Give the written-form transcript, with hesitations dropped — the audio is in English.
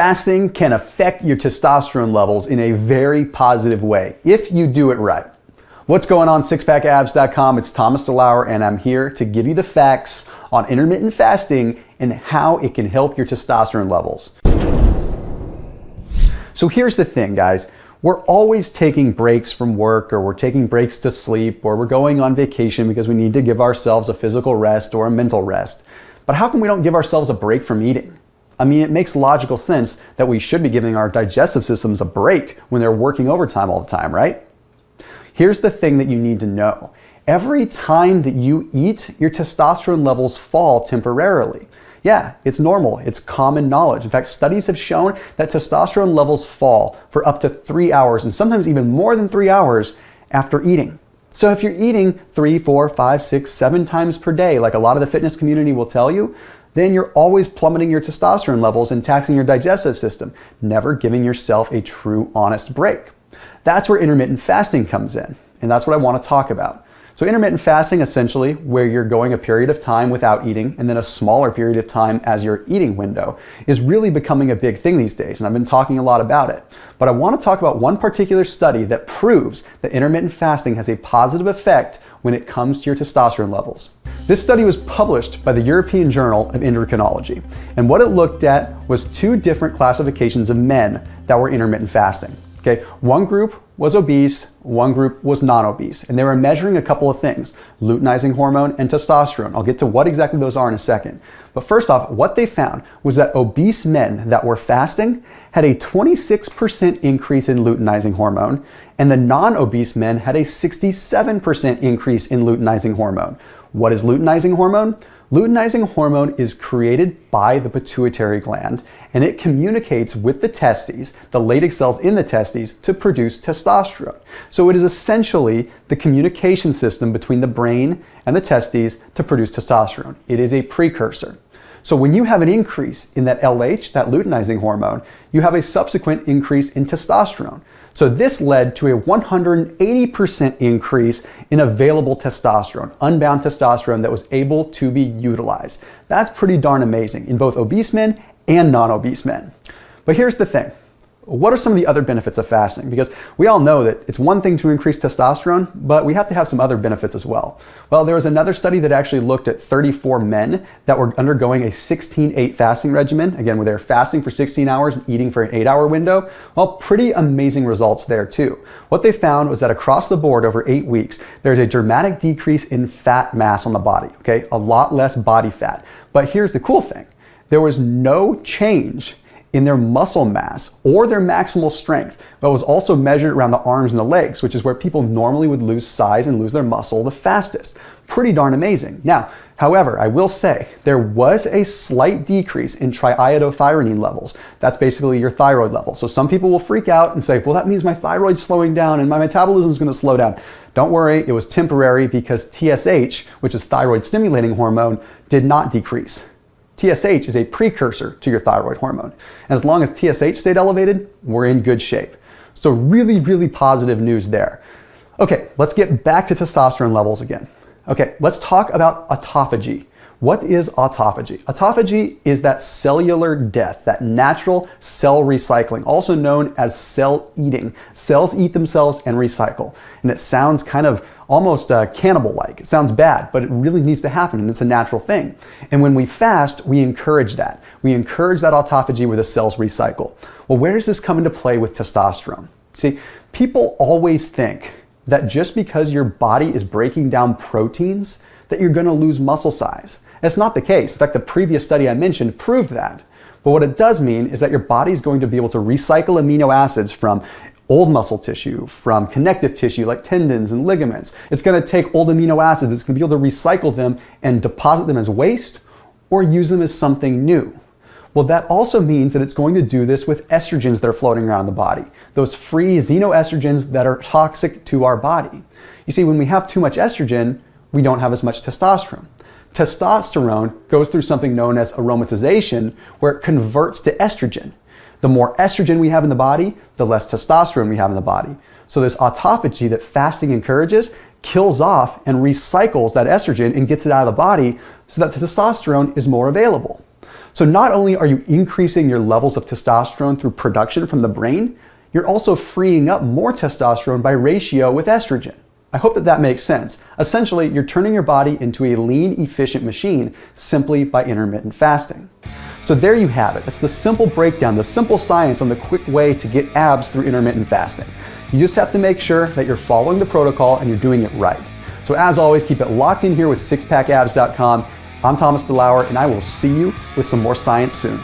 Fasting can affect your testosterone levels in a very positive way if you do it right. What's going on, sixpackabs.com? It's Thomas DeLauer, and I'm here to give you the facts on intermittent fasting and how it can help your testosterone levels. So here's the thing, guys. We're always taking breaks from work, or we're taking breaks to sleep, or we're going on vacation because we need to give ourselves a physical rest or a mental rest. But how come we don't give ourselves a break from eating? I mean, it makes logical sense that we should be giving our digestive systems a break when they're working overtime all the time, right? Here's the thing that you need to know. Every time that you eat, your testosterone levels fall temporarily. Yeah, it's normal. It's common knowledge. In fact, studies have shown that testosterone levels fall for up to 3 hours and sometimes even more than 3 hours after eating. So if you're eating 3, 4, 5, 6, 7 times per day, like a lot of the fitness community will tell you, then you're always plummeting your testosterone levels and taxing your digestive system, never giving yourself a true, honest break. That's where intermittent fasting comes in, and that's what I want to talk about. So intermittent fasting, essentially, where you're going a period of time without eating and then a smaller period of time as your eating window, is really becoming a big thing these days, and I've been talking a lot about it. But I want to talk about one particular study that proves that intermittent fasting has a positive effect when it comes to your testosterone levels. This study was published by the European Journal of Endocrinology, and what it looked at was 2 different classifications of men that were intermittent fasting. Okay, one group was obese, one group was non-obese, and they were measuring a couple of things: luteinizing hormone and testosterone. I'll get to what exactly those are in a second. But first off, what they found was that obese men that were fasting had a 26% increase in luteinizing hormone, and the non-obese men had a 67% increase in luteinizing hormone. What is luteinizing hormone? Luteinizing hormone is created by the pituitary gland, and it communicates with the testes, the Leydig cells in the testes, to produce testosterone. So it is essentially the communication system between the brain and the testes to produce testosterone. It is a precursor. So when you have an increase in that LH, that luteinizing hormone, you have a subsequent increase in testosterone. So this led to a 180% increase in available testosterone, unbound testosterone that was able to be utilized. That's pretty darn amazing in both obese men and non-obese men. But here's the thing. What are some of the other benefits of fasting? Because we all know that it's one thing to increase testosterone, but we have to have some other benefits as well. Well, there was another study that actually looked at 34 men that were undergoing a 16-8 fasting regimen, again, where they're fasting for 16 hours and eating for an 8-hour window. Well, pretty amazing results there too. What they found was that across the board over 8 weeks, there's a dramatic decrease in fat mass on the body, okay? A lot less body fat. But here's the cool thing. There was no change in their muscle mass or their maximal strength, but was also measured around the arms and the legs, which is where people normally would lose size and lose their muscle the fastest. Pretty darn amazing. Now, however, I will say there was a slight decrease in triiodothyronine levels. That's basically your thyroid level. So some people will freak out and say, well, that means my thyroid's slowing down and my metabolism is going to slow down. Don't worry, it was temporary because TSH, which is thyroid stimulating hormone, did not decrease. TSH is a precursor to your thyroid hormone. And as long as TSH stayed elevated, we're in good shape. So really, really positive news there. Okay, let's get back to testosterone levels again. Okay, let's talk about autophagy. What is autophagy? Autophagy is that cellular death, that natural cell recycling, also known as cell eating. Cells eat themselves and recycle. And it sounds kind of almost cannibal-like. It sounds bad, but it really needs to happen, and it's a natural thing. And when we fast, we encourage that. We encourage that autophagy where the cells recycle. Well, where does this come into play with testosterone? See, people always think that just because your body is breaking down proteins, that you're gonna lose muscle size. That's not the case. In fact, the previous study I mentioned proved that. But what it does mean is that your body is going to be able to recycle amino acids from old muscle tissue, from connective tissue like tendons and ligaments. It's going to take old amino acids, it's going to be able to recycle them and deposit them as waste or use them as something new. Well, that also means that it's going to do this with estrogens that are floating around the body, those free xenoestrogens that are toxic to our body. You see, when we have too much estrogen, we don't have as much testosterone. Testosterone goes through something known as aromatization, where it converts to estrogen. The more estrogen we have in the body, the less testosterone we have in the body. So this autophagy that fasting encourages kills off and recycles that estrogen and gets it out of the body so that testosterone is more available. So not only are you increasing your levels of testosterone through production from the brain, you're also freeing up more testosterone by ratio with estrogen. I hope that makes sense. Essentially, you're turning your body into a lean, efficient machine simply by intermittent fasting. So there you have it. It's the simple breakdown, the simple science on the quick way to get abs through intermittent fasting. You just have to make sure that you're following the protocol and you're doing it right. So as always, keep it locked in here with sixpackabs.com. I'm Thomas DeLauer, and I will see you with some more science soon.